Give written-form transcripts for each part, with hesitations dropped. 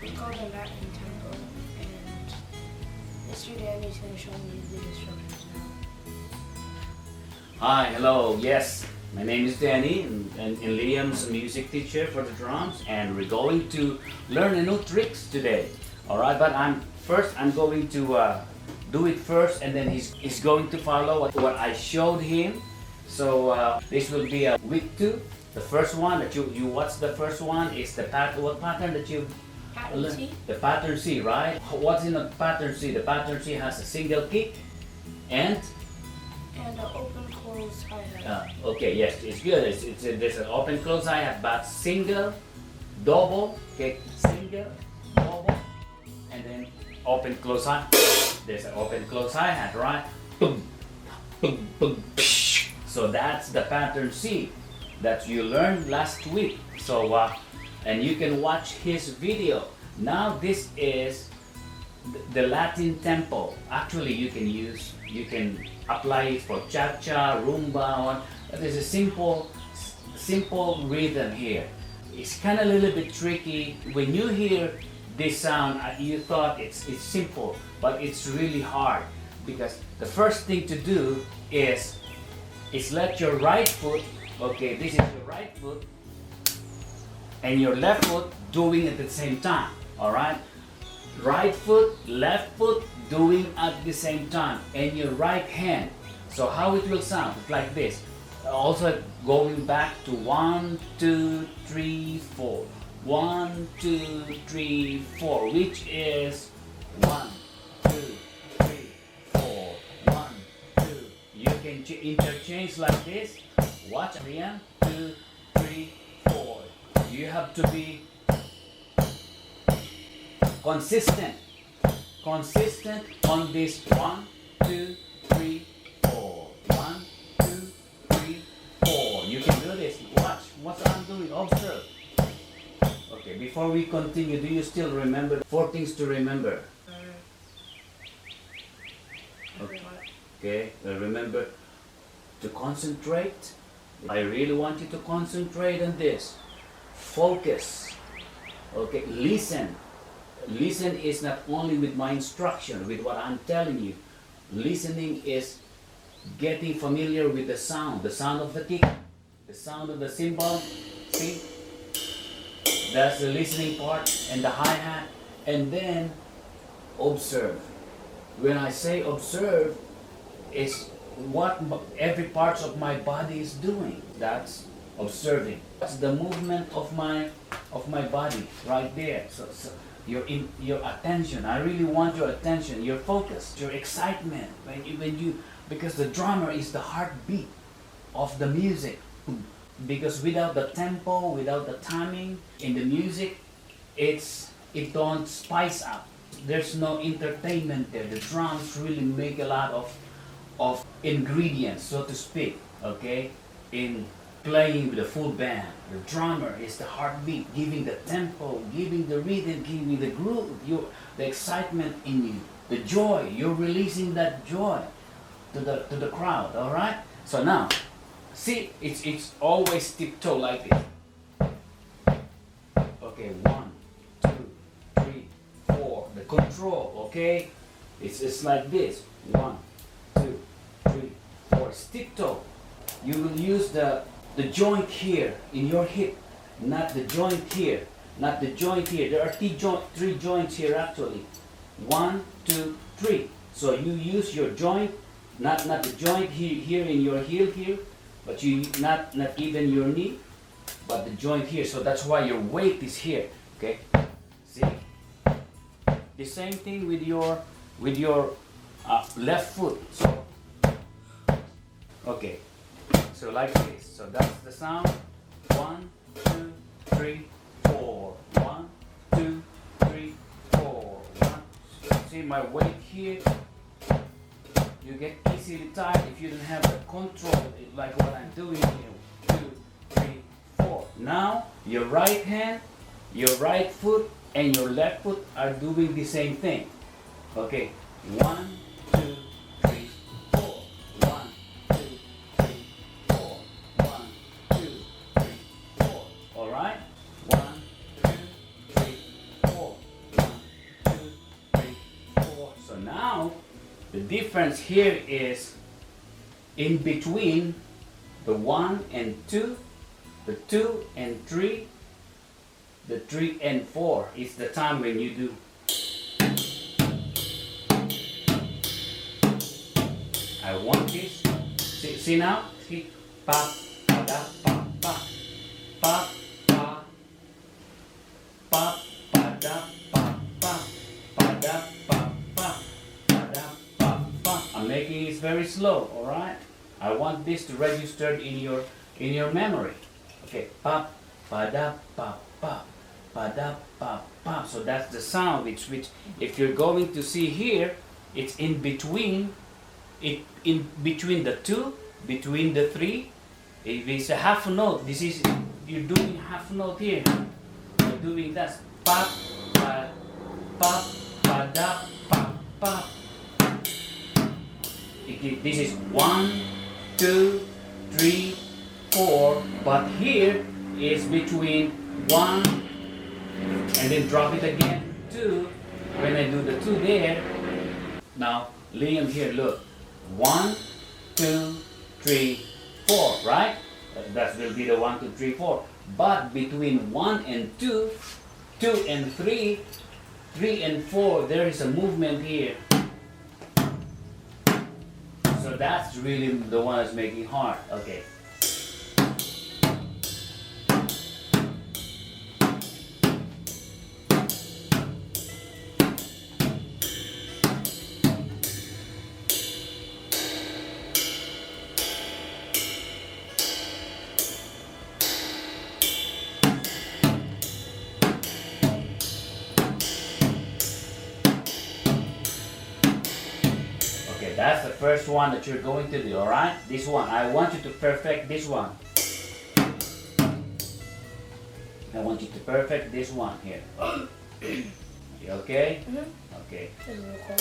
It's called the Latin tempo, and Mr. Danny's going to show me the instructions now. Hi, hello, yes, my name is Danny and Liam's a music teacher for the drums, and we're going to learn a new tricks today. Alright, but I'm going to do it first, and then he's going to follow what I showed him. So this will be a week 2. The first one that you watch, the first one is the what pattern that you Pattern C? The pattern C, right? What's in the pattern C? The pattern C has a single kick and an open close hi-hat. okay, yes, it's good. There's an open close hi-hat, but single, double, okay, single, double, and then open close hi. There's an open close hi-hat, right? Boom, boom, boom. So that's the pattern C that you learned last week. So and you can watch his video. Now this is the Latin tempo. Actually, you can apply it for cha-cha, rumba. There's a simple rhythm here. It's kind of a little bit tricky. When you hear this sound, you thought it's simple, but it's really hard, because the first thing to do is let your right foot, okay, this is your right foot, and your left foot doing it at the same time. All right, right foot, left foot doing at the same time, and your right hand. So how it will sound? It's like this. Also going back to 1, 2, 3, 4. 1, 2, 3, 4, which is 1, 2, 3, 4. 1, 2. You can interchange like this. Watch, Liam. 2, 3, 4. You have to be consistent on this. 1, 2, 3, 4. 1, 2, 3, 4. You can do this. Watch what I'm doing. Observe. Okay, before we continue, do you still remember 4 things to remember? Okay, remember to concentrate. I really want you to concentrate on this. Focus. Okay, listen. Listen is not only with my instruction, with what I'm telling you. Listening is getting familiar with the sound of the kick, the sound of the cymbal. See? That's the listening part, and the hi-hat. And then observe. When I say observe, it's what every part of my body is doing. That's observing. That's the movement of my body right there. So your attention. I really want your attention, your focus, your excitement. Because the drummer is the heartbeat of the music. Because without the tempo, without the timing in the music, it don't spice up. There's no entertainment there. The drums really make a lot of ingredients, so to speak, okay, in playing with a full band. The drummer is the heartbeat, giving the tempo, giving the rhythm, giving the groove, the excitement in you, the joy. You're releasing that joy to the crowd. All right. So now, see, it's always tiptoe like this. Okay, 1, 2, 3, 4. The control. Okay, it's like this. 1, 2, 3, 4. It's tiptoe. You will use the joint here in your hip, not the joint here, not the joint here. There are 3 joints here actually. 1, 2, 3. So you use your joint, not the joint here in your heel here, but you not even your knee, but the joint here. So that's why your weight is here. Okay, see. The same thing with your left foot. So okay. So like this. So that's the sound. 1, 2, 3, 4. 1, 2, 3, 4. 1. See my weight here. You get easily tired if you don't have the control like what I'm doing here. 2, 3, 4. Now your right hand, your right foot, and your left foot are doing the same thing. Okay. 1, 2, 3, 4. 1, 2, 3, 4. 1, 2, 3, 4. All right. 1, 2, 3, 4. So now the difference here is in between the 1 and 2, the 2 and 3, the 3 and 4 is the time when you do. I want this. See now? See? Pa, pa, da, pa, pa, pa, pa, pa, pa, da, pa, pa, pa, da, pa, pa, pa, da, pa, pa. I'm making it very slow, alright? I want this to register in your memory. Okay, pa, pa, da, pa, pa, pa, da, pa, pa. So that's the sound which if you're going to see here, it's in between the 2, between the 3. If it's a half note, this is, you're doing half note here. You're doing that. Pa, pa, pa, pa, da, pa, pa. This is 1, 2, 3, 4. But here is between 1 and then drop it again. 2. When I do the 2 there. Now, Liam here, look. 1, 2, 3, 4, right? That will be the 1, 2, 3, 4. But between 1 and 2, 2 and 3, 3 and 4, there is a movement here. So that's really the one that's making hard. Okay. That's the first one that you're going to do, alright? This one. I want you to perfect this one. I want you to perfect this one here. You okay? Mm-hmm. Okay. This is real cool.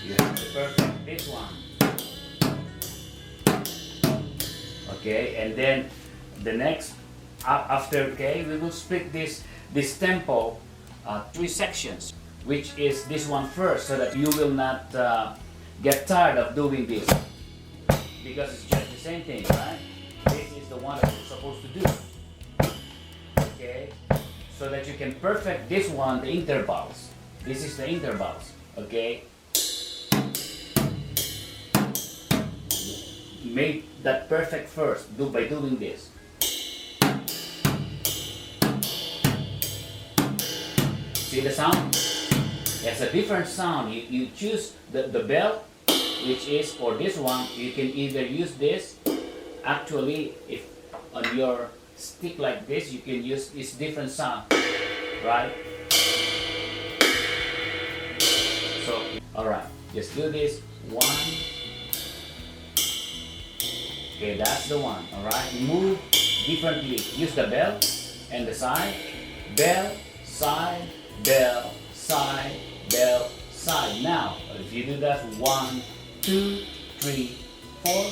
You have to perfect this one. Okay, and then the next, after, okay, we will split this tempo 3 sections. Which is this one first, so that you will not get tired of doing this, because it's just the same thing, right? This is the one that you're supposed to do, okay? So that you can perfect this one, the intervals. This is the intervals, okay? Make that perfect first, by doing this. See the sound? It's a different sound. You choose the bell, which is, or this one, you can either use this. Actually, if on your stick like this, you can use this different sound, right? So, alright, just do this. 1. Okay, that's the one, alright? Move differently. Use the bell and the side. Bell, side, bell, side, bell, side. Now, if you do that, 1, 2, 3, 4,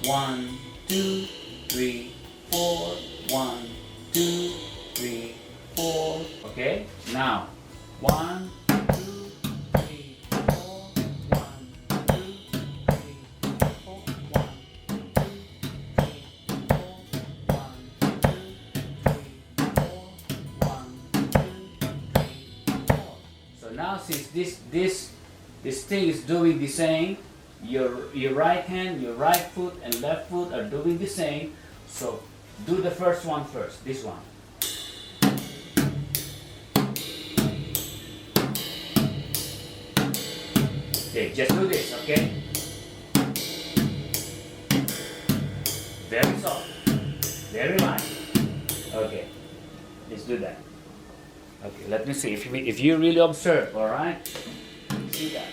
1, 2, 3, 4, 1, 2, 3, 4. Okay? Now, 1, 2, 3, 4, 1, 2, 3, 4, 1, 2, 3, 4, 1, 2, 3, 4, 1, 2, 3, 4. So now, since this thing is doing the same, your right hand, your right foot and left foot are doing the same. So do the first one first, this one. Okay, just do this, okay? Very soft, very light. Okay, let's do that. Okay, let me see if you really observe, all right? See that?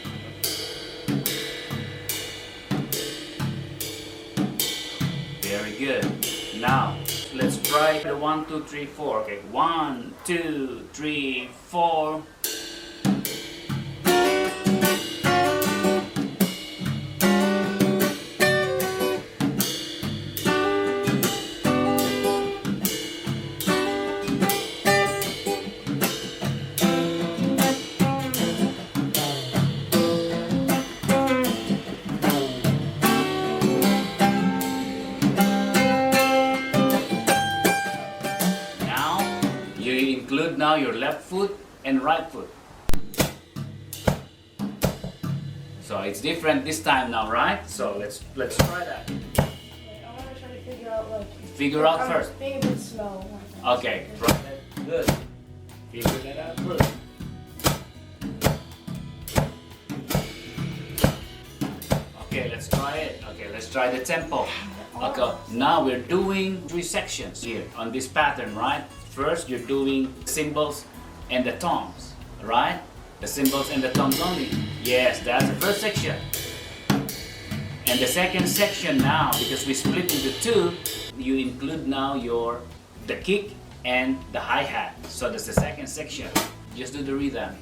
Very good. Now let's try the 1, 2, 3, 4. Okay, 1, 2, 3, 4. you include now your left foot and right foot. So it's different this time now, right? So let's try that. Wait, I want to try to figure out like. Figure out I'm first. being a bit slow. Okay, try that. Good. Figure that out first. Okay, let's try it. Okay, let's try the tempo. Okay, now we're doing 3 sections here on this pattern, right? First, you're doing cymbals and the toms, right? The cymbals and the toms only. Yes, that's the first section. And the second section now, because we split into 2, you include now the kick and the hi-hat. So that's the second section. Just do the rhythm.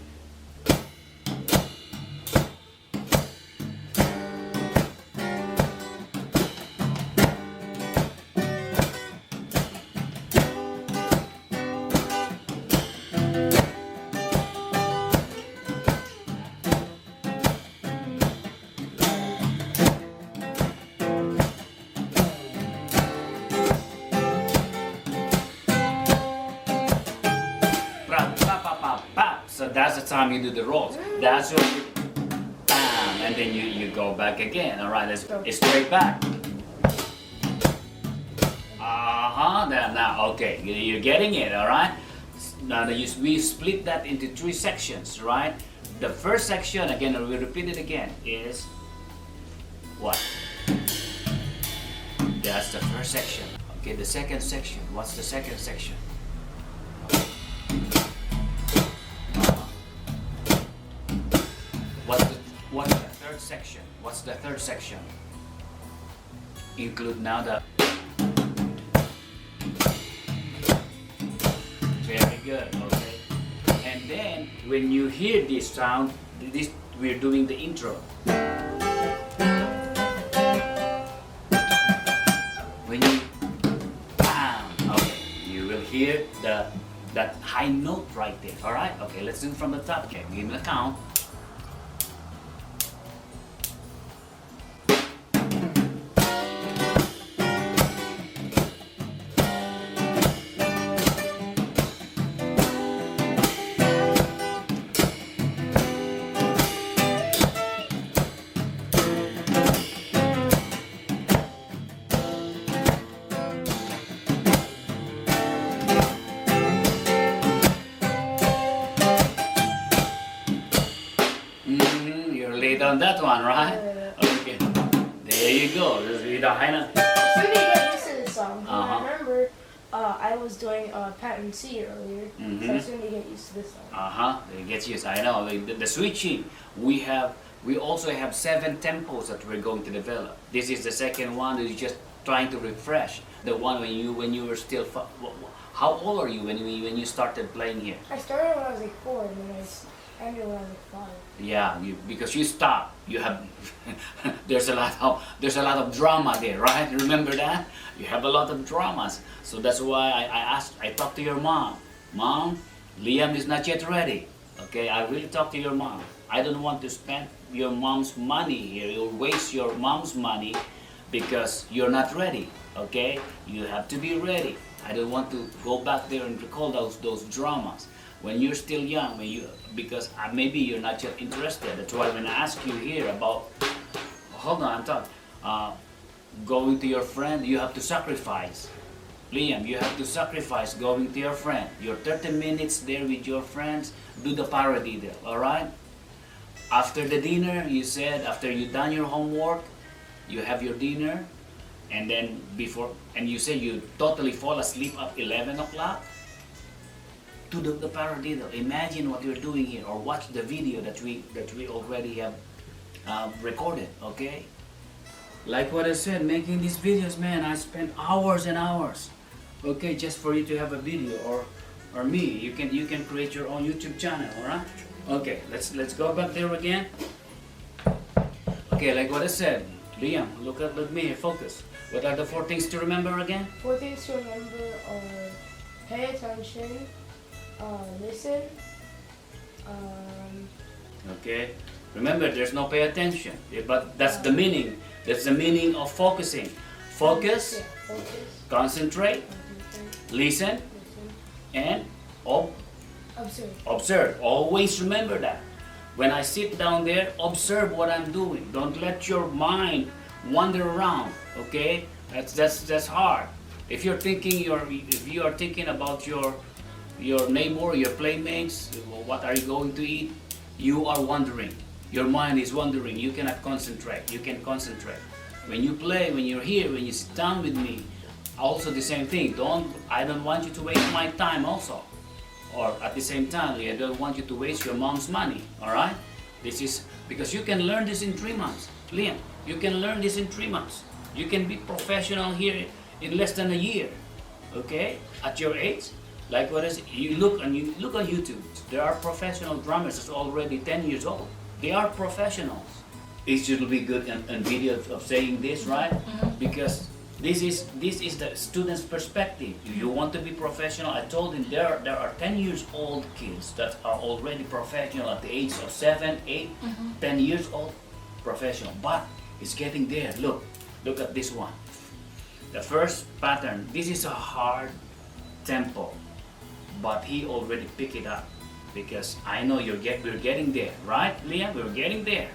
So that's the time you do the rolls. That's when you bam, and then you go back again. All right, let's straight back. Now, okay, you're getting it. All right. Now we split that into 3 sections, right? The first section, again, we repeat it again, is what? That's the first section. Okay, the second section. What's the second section? What's the third section? What's the third section? Include now the. Very good. Okay. And then when you hear this sound, we're doing the intro. When you bam, okay, you will hear that high note right there. All right. Okay. Let's do it from the top. Okay. Give me the count. On that one, right? Okay. There you go. Just read the high note. As soon as you get used to this song, I remember I was doing pattern C earlier, so as soon as you get used to this song. It gets used. I know. The switching. We also have 7 tempos that we're going to develop. This is the second one. That is just trying to refresh the one when you were still. How old are you when you started playing here? I started when I was like 4, and then I ended when I was like 5. Yeah, because you stop. You have there's a lot of drama there, right? Remember that? You have a lot of dramas. So that's why I talked to your mom. Mom, Liam is not yet ready. Okay, I really talked to your mom. I don't want to spend your mom's money here. You'll waste your mom's money because you're not ready. Okay, you have to be ready. I don't want to go back there and recall those dramas. When you're still young, because maybe you're not yet interested. That's why when I ask you here about, hold on, I'm talking, going to your friend, you have to sacrifice. Liam, you have to sacrifice going to your friend. Your 30 minutes there with your friends, do the paradiddle, all right? After the dinner, you said, after you done your homework, you have your dinner, and then you say you totally fall asleep at 11 o'clock. To the paradiddle. Imagine what you're doing here, or watch the video that we already have recorded. Okay, like what I said, making these videos, man, I spent hours and hours. Okay, just for you to have a video, or me, you can create your own YouTube channel. All right. Okay, let's go back there again. Okay, like what I said, Liam, look at me, focus. What are the 4 things to remember again? 4 things to remember are pay attention. Listen. Okay. Remember, there's no pay attention, but that's the meaning. That's the meaning of focusing. Focus. Yeah, focus. Concentrate. Listen. And Observe. Observe. Always remember that. When I sit down there, observe what I'm doing. Don't let your mind wander around. Okay? That's hard. If you are thinking about your neighbor, your playmates, what are you going to eat? You are wandering. Your mind is wandering. You cannot concentrate. You can concentrate. When you play, when you're here, when you sit down with me, also the same thing. I don't want you to waste my time also. Or at the same time, I don't want you to waste your mom's money. Alright? This is because you can learn this in 3 months. Liam, you can learn this in 3 months. You can be professional here in less than a year. Okay? At your age. Like what is you look on YouTube. There are professional drummers that's already 10 years old. They are professionals. It should be good in video of saying this, right? Because this is the student's perspective. If you want to be professional, I told him there are 10 years old kids that are already professional at the age of 7, 8, 10 years old professional. But it's getting there. Look at this one. The first pattern. This is a hard tempo, but he already picked it up because I know we're getting there, right, Liam? We're getting there.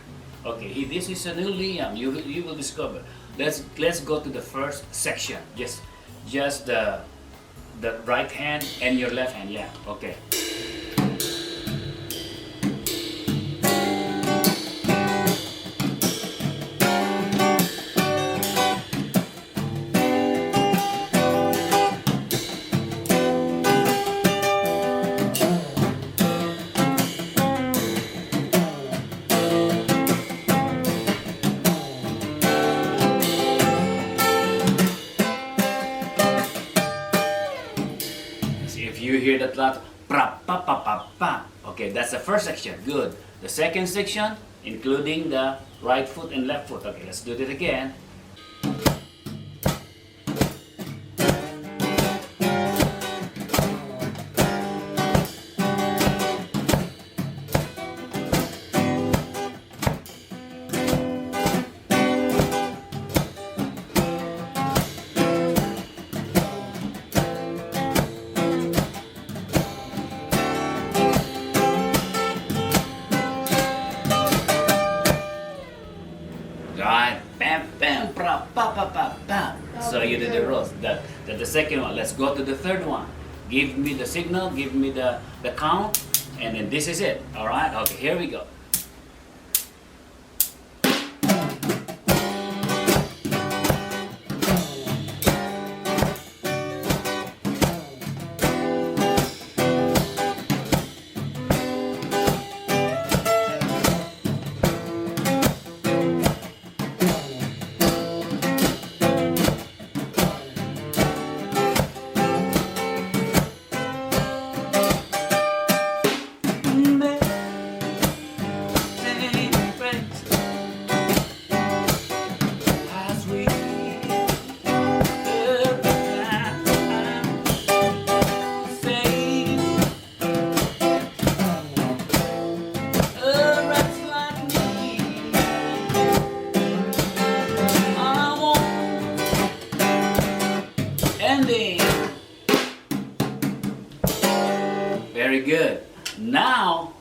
Okay, this is a new Liam. You will discover. Let's go to the first section. Just the right hand and your left hand. Yeah. Okay. If you hear that lot, pra pa pa pa pa. Okay, that's the first section. Good. The second section, including the right foot and left foot. Okay, let's do it again. Right, bam, bam, pra, pa, pa, pa, pa. So you did the rows. That's the second one. Let's go to the third one. Give me the signal, give me the count, and then this is it. All right. Okay, here we go. Very good. Now,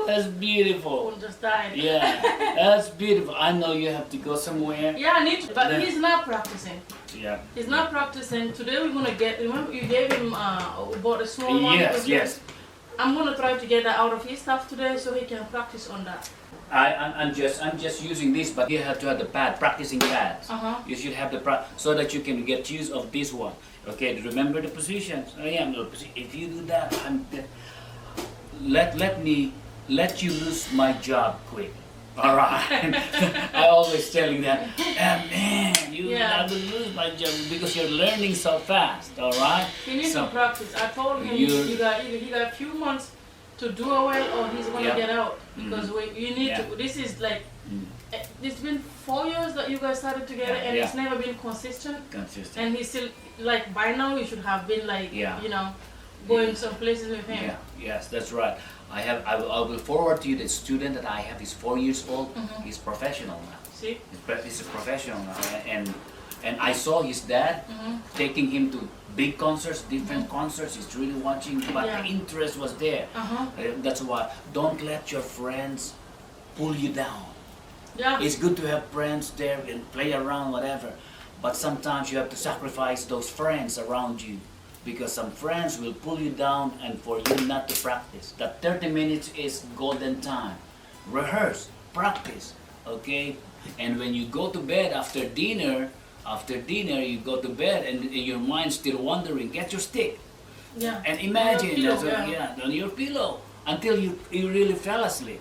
that's beautiful. We'll just die. Yeah, that's beautiful. I know you have to go somewhere. Yeah, I need to, but he's not practicing. Yeah. He's not practicing. Today we're gonna get. Remember you gave him about a small one. Yes. I'm gonna try to get that out of his stuff today so he can practice on that. I'm just using this, but you have to have the pad, practicing pads. You should have the so that you can get use of this one. Okay, remember the positions. If you do that, let you lose my job quick. All right. I always tell you that, man, I will lose my job because you're learning so fast. All right. He needs to practice. I told him he got a few months to do well, or he's gonna get out because you need to. This is like it's been 4 years that you guys started together, and it's never been consistent. And he's still like by now you should have been like going some places with him. Yeah. Yes, that's right. I will forward to you the student that I have. He's 4 years old. He's professional now. See? He's a professional now, And I saw his dad taking him to big concerts, different concerts. He's really watching, but the interest was there. That's why don't let your friends pull you down. Yeah. It's good to have friends there and play around, whatever. But sometimes you have to sacrifice those friends around you, because some friends will pull you down and for you not to practice. That 30 minutes is golden time. Rehearse, practice, okay? And when you go to bed after dinner you go to bed and your mind's still wandering, get your stick. Yeah. And imagine, On your pillow, on your pillow until you really fell asleep.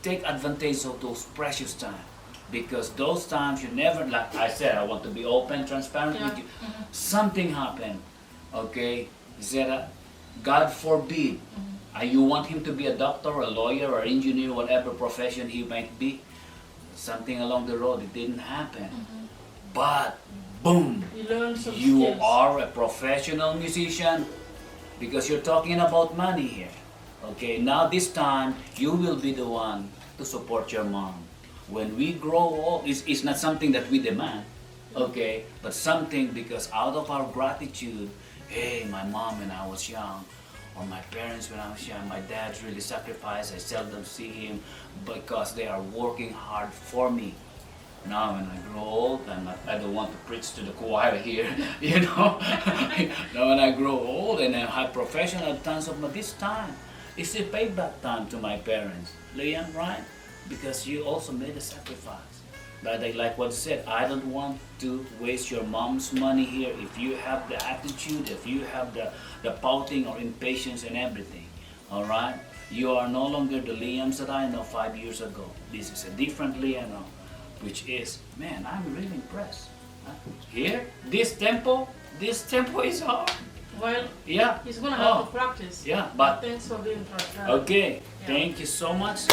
Take advantage of those precious times, because those times you never, like I said, I want to be open, transparent with you. Something happened, okay? Zera, God forbid, you want him to be a doctor, a lawyer, or engineer, whatever profession he might be. Something along the road, it didn't happen. But, boom, you learn some you skills. are a professional musician, because you're talking about money here. Okay, now this time, you will be the one to support your mom. When we grow old, it's not something that we demand, okay, but something because out of our gratitude, hey, my mom when I was young, or my parents when I was young, my dad's really sacrificed, I seldom see him because they are working hard for me. Now when I grow old, I don't want to preach to the choir here, you know. Now when I grow old and I have professional tons of this time, it's a payback time to my parents. LYAM, right? Because you also made a sacrifice. But like what I said, I don't want to waste your mom's money here. If you have the attitude, if you have the pouting or impatience and everything, all right? You are no longer the LYAMs that I know 5 years ago. This is a different LYAM now, which is, man, I'm really impressed. Here, this tempo is hard. Well, yeah, he's gonna have to practice. Yeah, but thanks for being transparent. okay, thank you so much.